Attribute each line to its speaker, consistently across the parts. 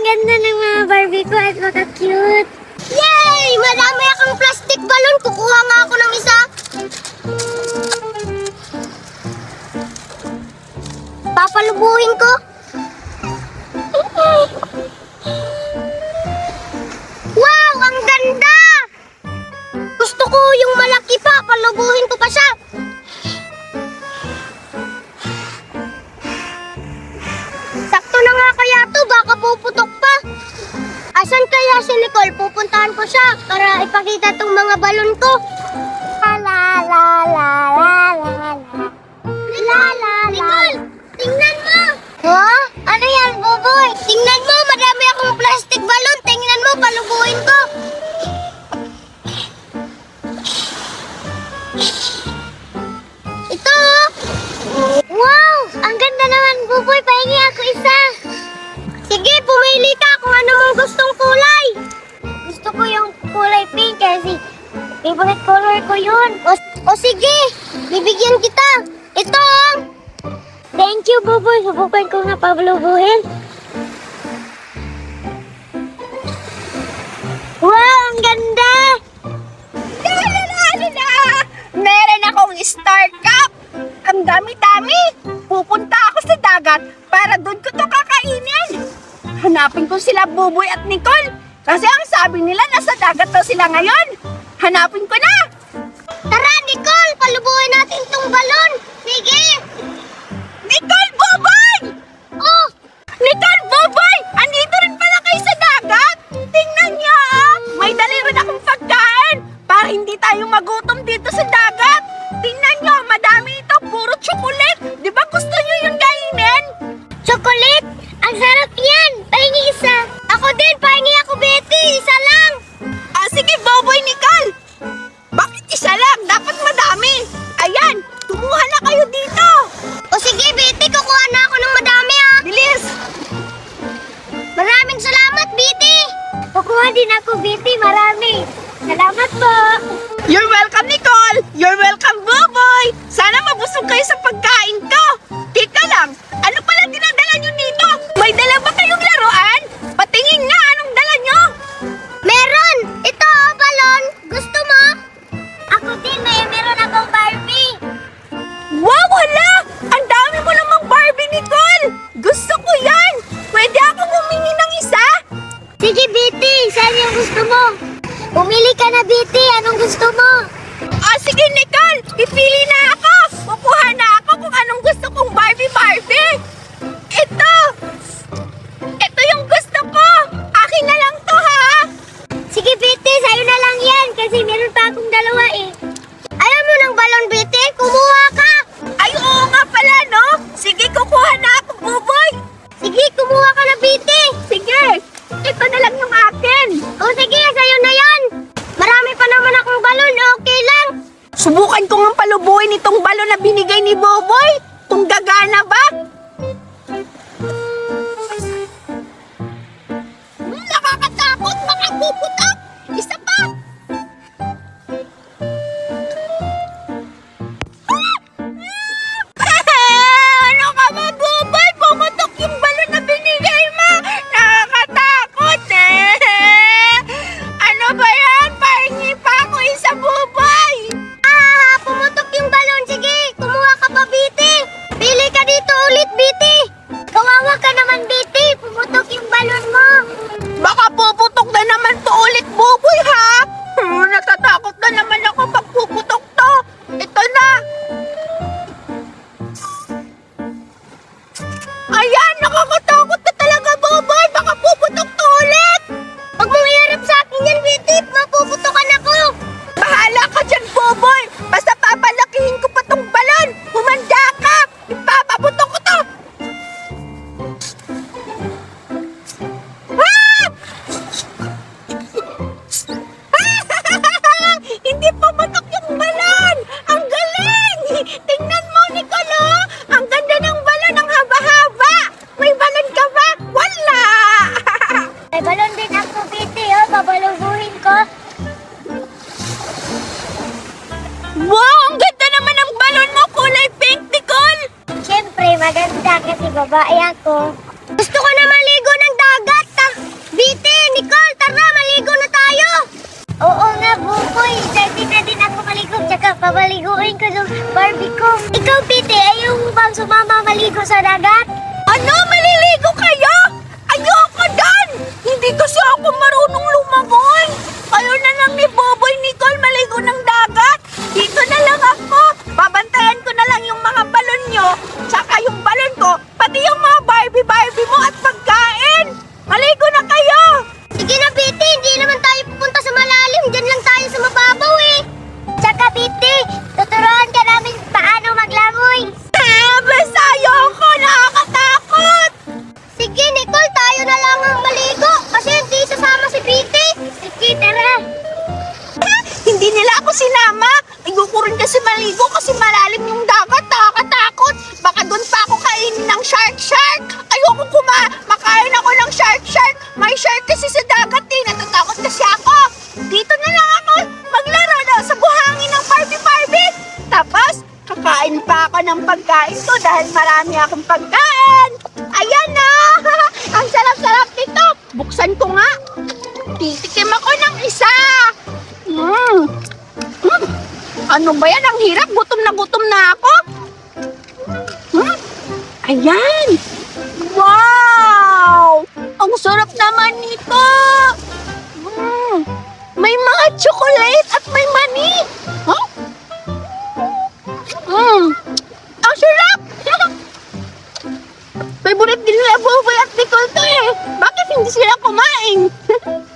Speaker 1: ganda ng mga Barbie ko at maka-cute. Yay! Marami akong plastic balon. Kukuha nga ako ng isa. Papalubuhin ko. Wow! Ang ganda! Gusto ko yung malaki pa. Palubuhin ko pa siya. Sakto na nga kaya to. Baka puputok pa. Asan kaya si Nicole? Pupuntahan ko siya para ipakita tong mga balon ko. La la la la la la la la. Nicole, tingnan mo! Ha? Ano yan, Buboy? Tingnan mo, madami akong plastic balon. Tingnan mo, palubuhin ko. Ito! Wow! Ang ganda naman, Buboy. Pahingi ako isa. Sige, pumili ka kung ano mong gustong kulay. Gusto ko yung kulay pink kasi favorite color ko yun. O sige, bibigyan kita. Ito! Thank you, Buboy. Subukan ko nga palubuhin. Wow, ang ganda!
Speaker 2: Meron akong Star Cup! Ang dami-dami! Pupunta ako sa dagat para doon ko to kakainin! Hanapin ko sila Buboy at Nicole kasi ang sabi nila nasa dagat daw sila ngayon! Hanapin ko na!
Speaker 1: Tara, Nicole! Palubuhin natin tong balon! Sige!
Speaker 2: Nicole, Buboy!
Speaker 1: Oh!
Speaker 2: Nicole, Buboy! Andito rin pala kayo sa dagat! Tingnan niyo ah! May dali rin akong pagkain para hindi tayo magutom dito sa dagat! Tingnan niyo, madami ito, puro chocolate! Di ba gusto niyo yung kainin?
Speaker 1: Chocolate? Ang sarap yan! Pahingi isa! Ako din! Pahingi ako, Betty! Isa lang!
Speaker 2: Ah, sige, Buboy, Nicole! Bakit isa lang? Dapat madami! Ayan, kumuha na kayo dito!
Speaker 1: O sige, Betty! Kukuha na ako ng madami, ha!
Speaker 2: Bilis!
Speaker 1: Maraming salamat, Betty! Kukuha din ako, Betty. Marami. Salamat po!
Speaker 2: You're welcome, Nicole! You're welcome, Buboy! Sana mabusog kayo sa pagkain ko! Teka lang, ano pala dinadala nyo dito? May dala ba kayong laruan? Patingin nga, anong dala nyo?
Speaker 1: Meron! Ito, oh, balon! Gusto mo? Ako din, meron akong Barbie!
Speaker 2: Wow, hala! Ang dami mo namang Barbie, Nicole! Gusto ko yan! Pwede ako humingi ng isa?
Speaker 1: Sige, Betty! Saan yung gusto mo? Pumili ka na, Betty! Anong gusto mo?
Speaker 2: Ah, sige, Nicole! Ipili na ako! Kukuha na ako kung anong gusto kong Barbie! Ito! Ito yung gusto ko! Akin na lang to, ha?
Speaker 1: Sige, Betty! Sa'yo na lang yan! Kasi meron pa akong dalawa eh. Ayaw mo ng balon, Betty? Kumuha ka!
Speaker 2: Ay, oo nga pala, no? Sige, kukuha na ako, Buboy!
Speaker 1: Sige, kumuha ka na, Betty!
Speaker 2: Sige! Ito na lang yung akin!
Speaker 1: O sige, sa'yo na yan! Marami pa naman akong balon, okay lang!
Speaker 2: Subukan ko nga palubuhin itong balon na binigay ni Buboy! Kung gagana ba? Nakakatakot! Baka puputok! Isa pa! Ano ka ba, Buboy? Pumutok yung balon na binigay mo! Nakakatakot eh! Ano ba yan? Pahingi pa ako isa, Buboy!
Speaker 1: Pumutok yung balon. Sige, kumuha ka pa, Betty. Pili ka dito ulit, Betty. Kawawa ka naman, Betty. Pumutok yung balon mo.
Speaker 2: Baka puputok na naman to ulit, Buboy, ha? Natatakot na naman ako pag puputok to. Ito na. Ayan, nakakatakot na talaga, Buboy. Baka puputok to ulit.
Speaker 1: Huwag mong iharap sa akin yan, Betty. Mapuputokan ako.
Speaker 2: Bahala ka dyan, Buboy. Basta papalakihin ko pa tong balon. Humanda ka. Ipapaputok ko to. Hindi pumutok yung balon! Ang galing! Tingnan mo, Nicolo! Ang ganda ng balon, ang haba-haba! May balon ka ba? Wala!
Speaker 1: May balon din ako, Betty. Oh, pabalubuhin ko.
Speaker 2: Wow! Ang ganda naman ng balon mo! Kulay pink, Nicole!
Speaker 1: Siyempre, maganda kasi babae ako. Gusto ko na maligo ng dagat. bang sumama maligo sa dagat?
Speaker 2: Ano? Maliligo kayo? Ayoko doon! Hindi kasi ako marunong lumangoy. Kayo na lang ni Boboy Nicole maligo ng dagat. Dito na lang ako. Babantayan ko na lang yung mga balon nyo, tsaka yung balon ko, pati yung mga Barbie mo at pagkain. Maligo na kayo!
Speaker 1: Sige na, Biti. Hindi naman tayo pupunta sa malalim. Diyan lang tayo sa mababaw eh. Tsaka, Biti, tuturuan ka namin paano maglangoy.
Speaker 2: Basta ayoko! Nakakatakot!
Speaker 1: Sige, Nicole, tayo na lang ang maligo. Kasi hindi sasama si Biti. Sige, tara.
Speaker 2: Hindi nila ako sinama. Ayoko rin kasi maligo kasi malalim yung dagat. Nakakatakot. Baka doon pa ako kainin ng shark. Ayoko makain ako ng shark. May shark kasi sa dagat eh. Natatakot kasi ako. Dito na lang ako maglaro sa buhangin ng Barbie. Tapos, kakain pa ako ng pagkain ko dahil marami akong pagkain. Ayan na! Ang sarap-sarap nito. Buksan ko nga. Titikim ako ng isa. Ano ba yan? Ang hirap. Gutom na ako. Ayan. Wow! Ang sarap naman nito. May mga chocolate at may mani. Huh? Ang sarap! Favorite din nila Boboy at Nicole to eh. Bakit hindi sila kumain?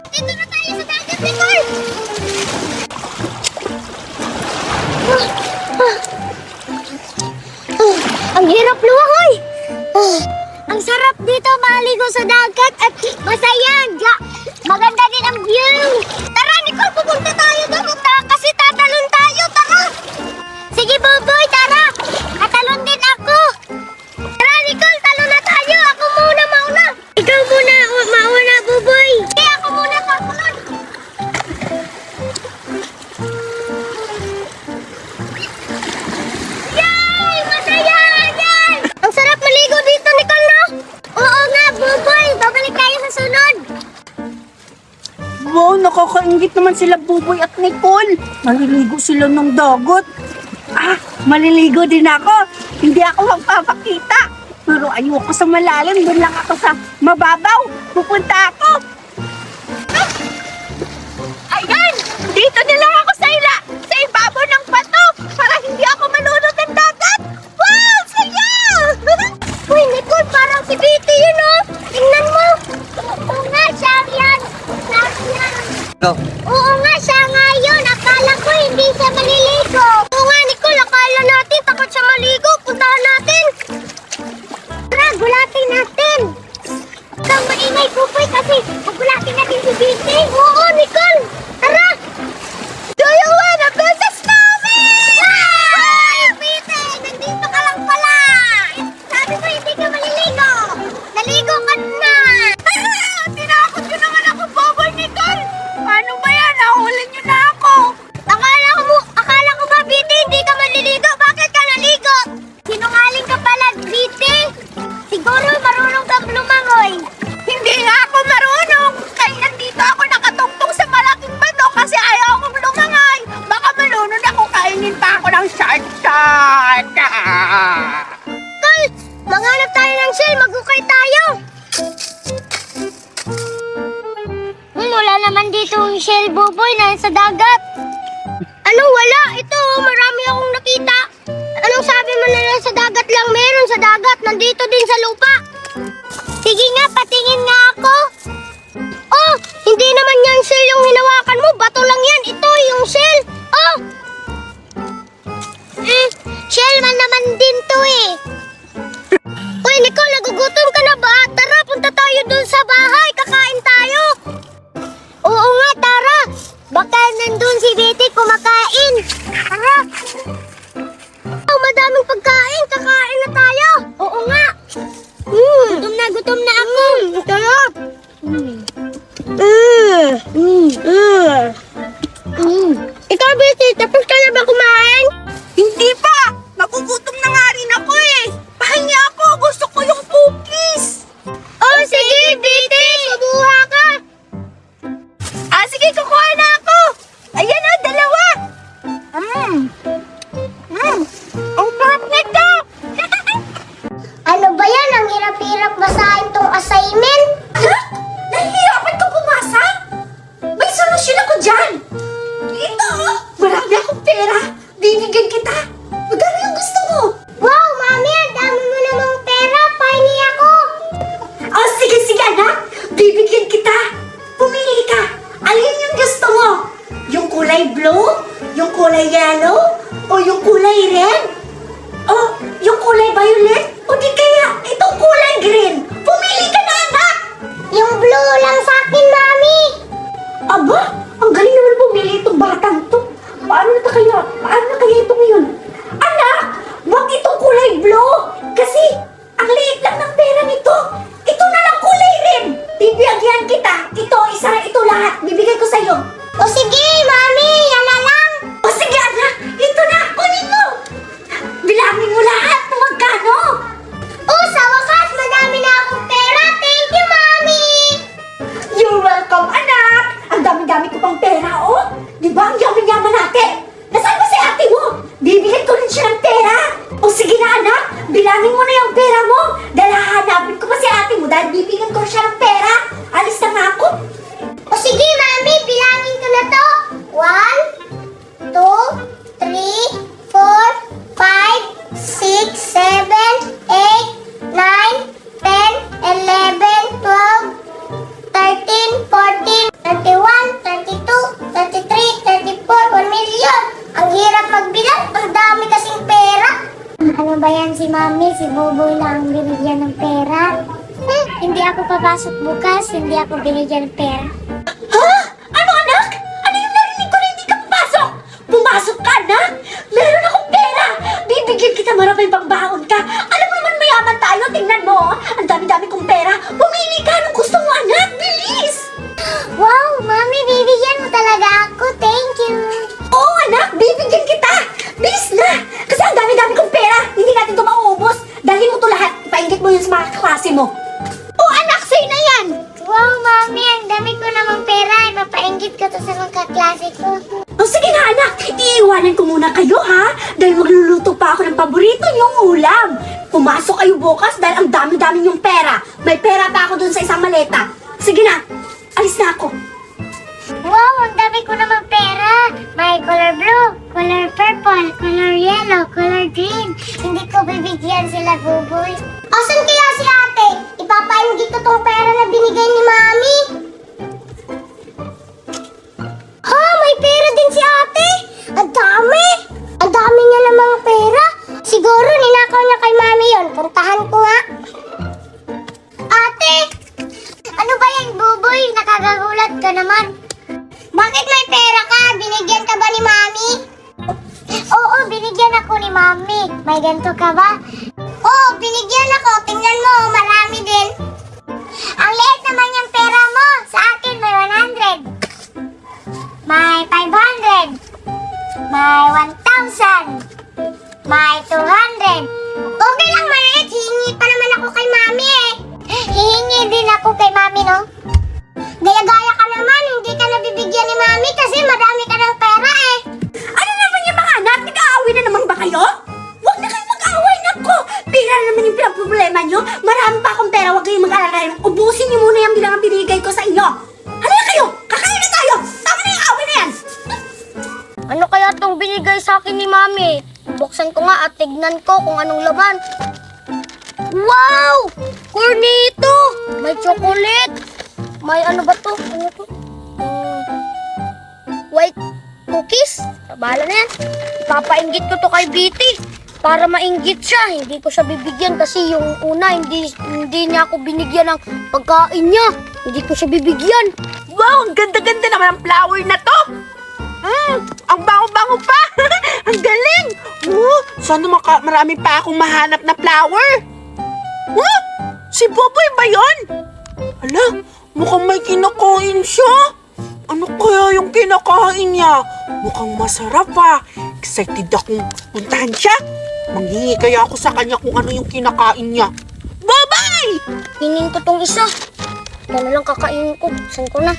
Speaker 1: Dito na tayo sa dagat, Nicole. Ang hirap lumangoy. Ang sarap dito maligo sa dagat at masaya. Maganda din ang view. Tara, Nicole, pupunta tayo doon. Kasi tatalon tayo. Tara. Sige, Boboy, tara. Tatalon din ako. Tara, Nicole, talon na tayo. Ako muna mauna. Ikaw muna mauna, Boboy. Sige, ako muna tatalon. Yay! Masaya! Yan! Ang sarap maligo dito, Nicole, no? Oo nga, Boboy. Babalik tayo sa sunod.
Speaker 2: Wow, nakakaingit naman sila Boboy at Nicole. Maliligo sila ng dagat. Maliligo din ako. Hindi ako magpapakita. Pero ayoko sa malalim. Doon lang ako sa mababaw. Pupunta ako. Ayan! Dito na lang ako sa ibabaw ng bato para hindi ako malunod ng dagat. Wow! Saya!
Speaker 1: Uy, Nicole, parang si Betty yun, oh. Tingnan mo. Oo nga, siya yan.
Speaker 3: Go.
Speaker 1: Oo nga, siya nga yun. Akala ko hindi siya maliligo. Oo nga, Nicole, akala natin takot siya maligo. Puntahan natin. Tara, gulatin natin. Kang maingay, Pupoy, kasi gulatin natin si Betty. Oo, Nicole. Tara.
Speaker 2: Do you wanna business namin?
Speaker 1: Ay, Betty, nandito ka lang pala. Sabi mo hindi ka maliligo. Naligo ka na.
Speaker 2: Tinakot ko naman ako, Boboy Nicole. Paano ba yan? Nahuli niyo na ako.
Speaker 1: Akala ko ba, Betty, hindi ka maliligo? Bakit ka naligo? Sinungaling ka pala, Betty. Siguro marunong kang lumangoy.
Speaker 2: Hindi nga ako marunong. Kaya nandito ako nakatungtong sa malaking bato kasi ayaw akong lumangay. Baka malunod ako, kainin pa ako ng shark.
Speaker 1: Tol, maghanap tayo ng shell. Magukay tayo. Wala naman dito yung shell, Boboy, na sa dagat. Ano, wala? Ito, marami akong nakita. Anong sabi mo na nasa dagat lang? Meron sa dagat. Nandito din sa lupa. Sige nga, patingin nga ako. Oh, hindi naman yan shell yung hinawakan mo. Bato lang yan. Ito yung shell. Oh! Shell man naman din to eh. Uy, Nicole, nagugutom ka na ba? Tara, punta tayo dun sa bahay. Kakain tayo. Oo nga, tara. Baka nandun si Betty kumakain. Tara. Oh, madaming pagkain. Kakain na tayo. Oo nga. Gutom na ako. Tara. Ikaw, Betty, tapos ka na ba kumain?
Speaker 2: Hindi pa! Nagugutom na nga rin ako eh! kulay yellow? O yung kulay red? O yung kulay violet? O di kaya itong kulay green? Pumili ka na, anak!
Speaker 1: Yung blue lang sa akin, Mami.
Speaker 2: Aba, ang galing naman pumili itong batang to. Paano na kaya ito ngayon? Anak, wag itong kulay blue. Kasi ang liit lang ng pera nito. Ito na lang kulay red. Bibigyan kita. Ito, isa na ito lahat. Bibigay ko sa'yo.
Speaker 1: O sige, Mami, yan na lang.
Speaker 2: O sige anak, ito na, kunin mo. Bilangin mo lahat kung magkano.
Speaker 1: Oh, sa wakas, madami na akong pera. Thank you, Mami.
Speaker 2: You're welcome, anak. Ang dami-dami ko pang pera, oh. Di ba ang yaman-yaman natin? Nasaan ba si ate mo? Bibigyan ko rin siya ng pera. O sige na, anak. Bilangin mo na yung pera mo. Dahil hahanapin ko pa si ate mo dahil bibigyan ko siya ng pera. Alis na nga ako.
Speaker 1: O sige, Mami, bilangin ko na to. 1, 2, 3, 4, 5, 6, 7, 8, 9, 10, 11, 12, 13, 14, 31, 32, 33, 34, 1 million. Ang hirap magbilang, ang dami kasing pera. Ano ba yan si Mami? Si Boboy lang ang binigyan ng pera. Hindi ako papasok bukas, hindi ako binigyan ng pera.
Speaker 2: Ha? Ano, anak? Ano yung narinig ko na hindi ka pumasok? Pumasok ka, anak? Meron akong pera. Bibigyan kita maraming pangbaon ka. Alam mo naman mayaman tayo. Tingnan mo, oh. Ang dami-dami kong pera. Pumili ka anong gusto mo, anak. Bilis!
Speaker 1: Wow, Mami, bibigyan mo talaga ako. Thank you.
Speaker 2: Oo, anak. Bibigyan kita. Bilis na. Kasi ang dami-dami kong pera. Hindi natin ito mauubos. Dalhin mo to lahat. Ipaingit mo yun sa mga klase mo. Oo, anak. Sa'yo na yan.
Speaker 1: Wow, Mami, ang dami ko namang pera. Ipapainggit ko to sa mga kaklase ko.
Speaker 2: O sige na, anak. Iiwanan ko muna kayo, ha? Dahil magluluto pa ako ng paborito niyong ulam. Pumasok kayo bukas dahil ang dami-dami niyong pera. May pera pa ako dun sa isang maleta. Sige na. Alis na ako.
Speaker 1: Wow, ang dami ko namang pera. May color blue, color purple, color yellow, color green. Hindi ko bibigyan sila, Buboy. Asan kaya si ate? Ipapainggit ko tong pera na binigay ni Mami. Ha, may pera din si ate. Ang dami. Ang dami niya namang pera. Siguro ninakaw niya kay Mami yon. Puntahan ko nga. Ate! Ano ba yan, Buboy? Nakakagulat ka naman. Bakit may pera ka? Binigyan ka ba ni Mami? Oo, binigyan ako ni Mami. May ganito ka ba? Oo, binigyan ako. Tingnan mo, marami din. Ang liit naman yung pera mo. Sa akin may 100. May 500. May 1,000. May 200. Okay lang, maliit. Hihingi pa naman ako kay Mami eh. Hihingi din ako kay Mami, no? Gaya-gaya ka naman, hindi ka nabibigyan ni Mami kasi madami ka ng pera eh.
Speaker 2: Ano naman yung mga anak? Nag-aaway na naman ba kayo? Huwag na kayong mag-aaway, nako! Pera naman yung problema nyo. Marami pa akong pera, huwag kayong mag-alala. Ubusin niyo muna yung bilang binigay ko sa inyo. Halika kayo! Kakain na tayo! Tama na yung away na yan!
Speaker 1: Ano kaya itong binigay sa akin ni Mami? Buksan ko nga at tignan ko kung anong laman. Wow! Cornito! May chocolate! May ano ba to? Ano to? White cookies? Bahala na yan. Ipapainggit ko to kay Bitty para mainggit siya. Hindi ko siya bibigyan kasi yung una hindi niya ako binigyan ng pagkain niya. Hindi ko siya bibigyan.
Speaker 2: Wow! Ang ganda-ganda naman ang flower na to! Ang bango-bango pa! Ang galing! Sana marami pa akong mahanap na flower. Si Boboy ba yun? Ala, mukhang may kinakain siya. Ano kaya yung kinakain niya? Mukhang masarap ah. Excited akong puntahan siya. Manghingi kaya ako sa kanya kung ano yung kinakain niya. Boboy!
Speaker 1: Hingin ko tong isa. Ito na lang kakainin ko. Saan ko na?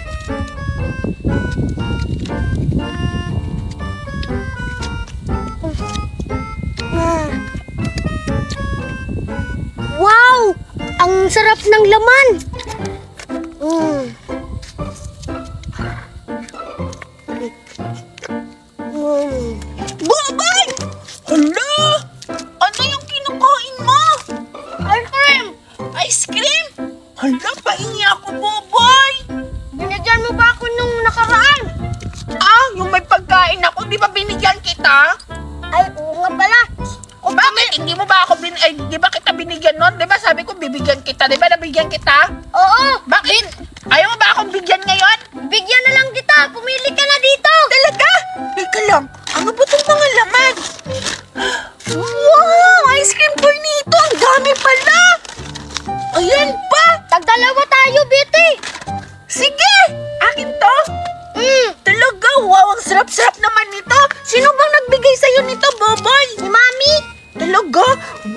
Speaker 1: Wow! Ang sarap ng laman!
Speaker 2: Boboy! Hala! Ano yung kinakain mo?
Speaker 1: Ice cream!
Speaker 2: Ice cream? Hala, pahingi ako, Boboy!
Speaker 1: Binigyan mo ba ako nung nakaraan?
Speaker 2: Yung may pagkain ako,
Speaker 4: Di ba binigyan kita?
Speaker 1: Ay, oo nga pala.
Speaker 4: Bakit? Hindi mo ba ako di ba kita binigyan nun? Di ba sabi ko bibigyan kita? Di ba nabigyan kita?
Speaker 1: Oo,
Speaker 4: Bakit? Ayaw mo ba akong bigyan ngayon?
Speaker 1: bigyan na lang kita. Pumili ka na dito.
Speaker 4: Talaga? Teka lang. Ano ba itong mga laman? Wow! Ice cream cornito! Ang dami pala! Ayan pa!
Speaker 1: Tagdalawa tayo, Betty.
Speaker 4: Sige! Akin to? Talaga? Wow! Ang sarap-sarap naman nito! Sino bang nagbigay sa'yo nito, Boboy?
Speaker 1: Si Mami.
Speaker 4: Talaga?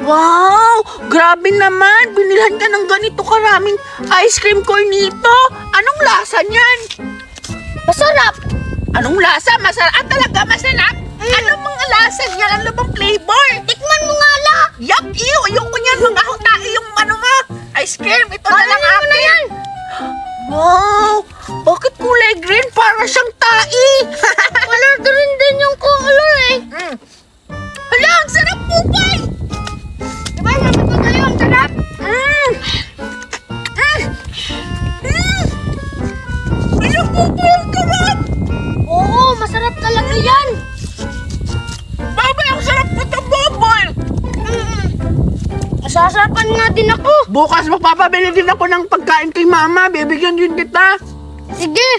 Speaker 4: Wow! Grabe naman! Binilhan ka ng ganito karaming ice cream cornito! Anong lasa niyan?
Speaker 1: Masarap.
Speaker 4: Anong lasa? Masarap? Ah, talaga? Masarap? Anong mga lasa niyan? Ano bang flavor?
Speaker 1: Tikman mo nga la.
Speaker 4: Yuck! Ew! Ayoko niyan! Mga tae yung ano mo! Ice cream! Ito na lang
Speaker 1: Ano
Speaker 4: akin!
Speaker 1: na yan?
Speaker 4: Wow! Bakit kulay green? Para siyang tae!
Speaker 1: Color green din yung color eh.
Speaker 4: Hala! Ang sarap po, boy!
Speaker 1: Diba, sabi ko sa'yo, ang sarap.
Speaker 4: Ano po po yung sarap?
Speaker 1: Oo, masarap talaga yan.
Speaker 4: Babay, ang sarap po ito, Boboy!
Speaker 1: Masasarapan nga din ako.
Speaker 4: Bukas magpapabili din ako ng pagkain kay Mama. Bibigyan din kita.
Speaker 1: Sige.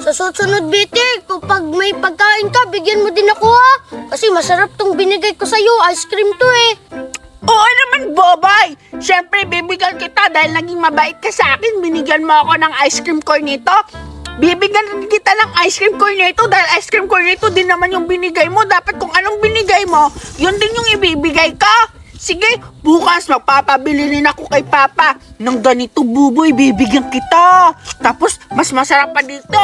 Speaker 1: Sa susunod, Betty, kapag may pagkain ka, bigyan mo din ako ha. Kasi masarap tong binigay ko sa'yo. Ice cream to eh.
Speaker 4: Oo naman, Boboy! Siyempre, bibigyan kita dahil naging mabait ka sa akin. Binigyan mo ako ng ice cream cornito. Bibigyan rin kita ng ice cream cornito dahil ice cream cornito din naman yung binigay mo. Dapat kung anong binigay mo, yun din yung ibibigay ka. Sige, bukas magpapabili rin ako kay Papa ng ganito, Buboy. Bibigyan kita. Tapos, mas masarap pa dito.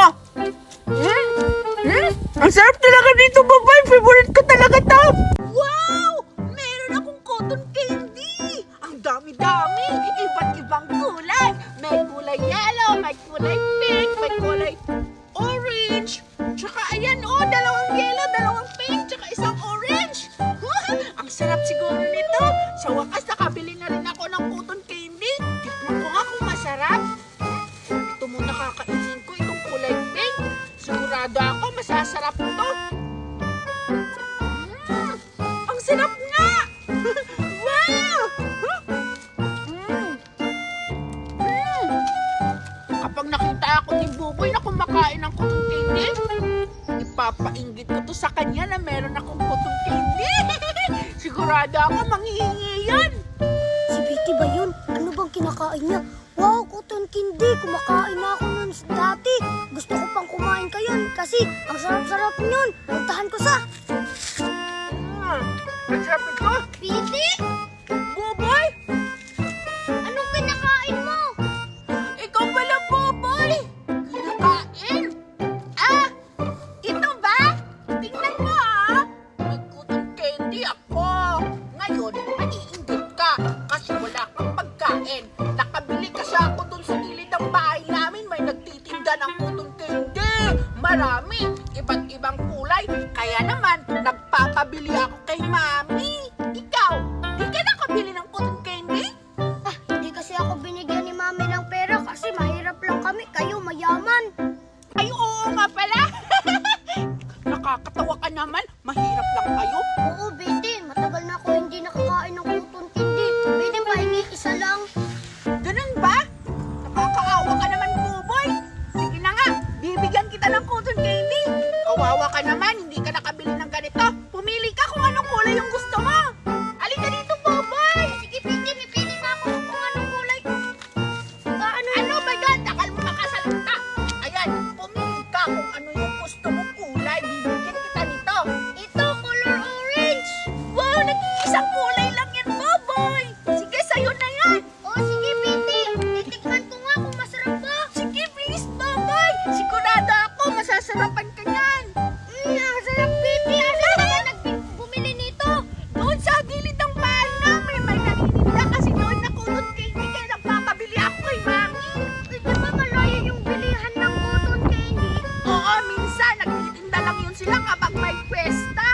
Speaker 4: Ang sarap talaga dito, Buboy. Favorite ko talaga to. Wow! Meron akong cotton candy. Ang dami-dami. Iba't ibang kulay. May kulay yellow, may kulay pink, may kulay orange. Tsaka ayan, oh, dalawang yellow, dalawang pink, tsaka isang orange. Ang sarap siguro nito. Sa wakas, nakabili na rin ako ng cotton candy. Tikman ko nga kung masarap. Ito muna kakainin ko, itong kulay pink. Sigurado ako, masasarap to. Ang sarap nga! Wow! Kapag nakita ako ni Buboy na kumakain ng cotton candy, ipapainggit ko to sa kanya na meron akong cotton candy. Sigurado ako manghihingi yan.
Speaker 1: Si Betty ba yun? Ano bang kinakain niya? Wow, cotton candy. Kumakain na ako nun dati. Gusto ko pang kumain ka yun kasi ang sarap-sarap yun. Puntahan ko sa...
Speaker 4: Ang sarap ito.
Speaker 1: Betty?
Speaker 4: Buboy!
Speaker 1: Anong kinakain mo?
Speaker 4: Ikaw pala, Buboy! Kinakain? Ah! Ito ba? Tingnan mo ah! May cotton candy ako. Ngayon, maiinggit ka kasi wala kang pagkain. Nakabili kasi ako dun sa gilid ng bahay namin. May nagtitinda ng cotton candy. Marami. Iba't ibang kulay. Kaya naman, nagpapabili ako kay Mami. Ikaw, di ka nakabili ng cotton candy?
Speaker 1: Hindi kasi ako binigyan ni Mami ng pera kasi mahirap lang kami. Kayo mayaman.
Speaker 4: Ay, oo nga pala. Nakakatawa ka naman. Mahirap lang kayo.
Speaker 1: Oo, Betty. Matagal na ako hindi nakakain ng cotton candy. Pwede pahingi isa lang.
Speaker 4: Ganun ba? Nakakaawa ka naman, Buboy. Sige na nga, bibigyan kita ng cotton candy. Kawawa ka naman, hindi ka nakabili ng ganito. Pumili ka kung anong kulay yung gusto mo. Halika dito, Buboy.
Speaker 1: Sige, Betty. Pipili na ako kung anong kulay.
Speaker 4: Ano ba yan? Takal mo makasalita. Ayan, pumili ka kung ano yung gusto mong kulay. Bibigyan kita nito.
Speaker 1: Ito, color orange.
Speaker 4: Wow, nag-iisang kulay lang yan, Buboy. Sige, sa'yo na yan.
Speaker 1: Oh, sige, Betty. Titikman ko nga kung masarap ba.
Speaker 4: Sige, please, Buboy. Sigurado ako, masasarapan ka niyan.
Speaker 1: Ang sarap, Betty. Ano kaya bumili nito?
Speaker 4: Doon sa gilid ng bahay namin, may nanininda kasi doon na cotton candy kaya nagpapabili ako kay Mami.
Speaker 1: Di ba malayo yung bilihan ng cotton candy?
Speaker 4: Oo, minsan nagtitinda lang yun sila kapag may pesta.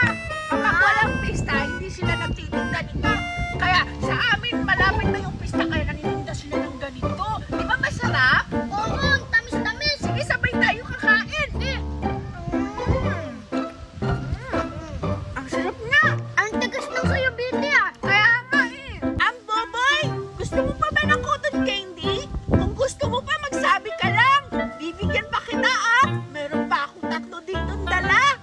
Speaker 4: Kapag walang pesta, hindi sila nagtitinda nito. Kaya sa amin, malapit na yung pesta kaya nanininda sila ng ganito. Di ba masarap?
Speaker 1: Oo, ang tamis-tamis.
Speaker 4: Sige, sabay tayo kakain. Magsabi ka lang. Bibigyan pa kita ah. Meron pa akong 3 ditong dala.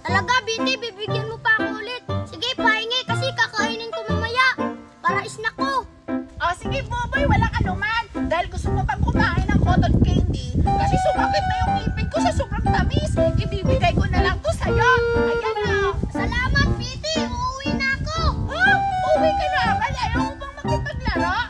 Speaker 1: Talaga, BT, bibigyan mo pa ako ulit. Sige, pahingi kasi kakainin ko mamaya. Para snack ko.
Speaker 4: O sige, Buboy, walang anuman. Dahil gusto mo pang kumain ng cotton candy. Kasi sumakit na yung ngipin ko sa sobrang tamis. Ibibigay ko na lang to sa'yo. Ayan na.
Speaker 1: Salamat, BT. Uuwi na ako.
Speaker 4: Oh, uwi ka na. Ayaw mo bang makipaglaro?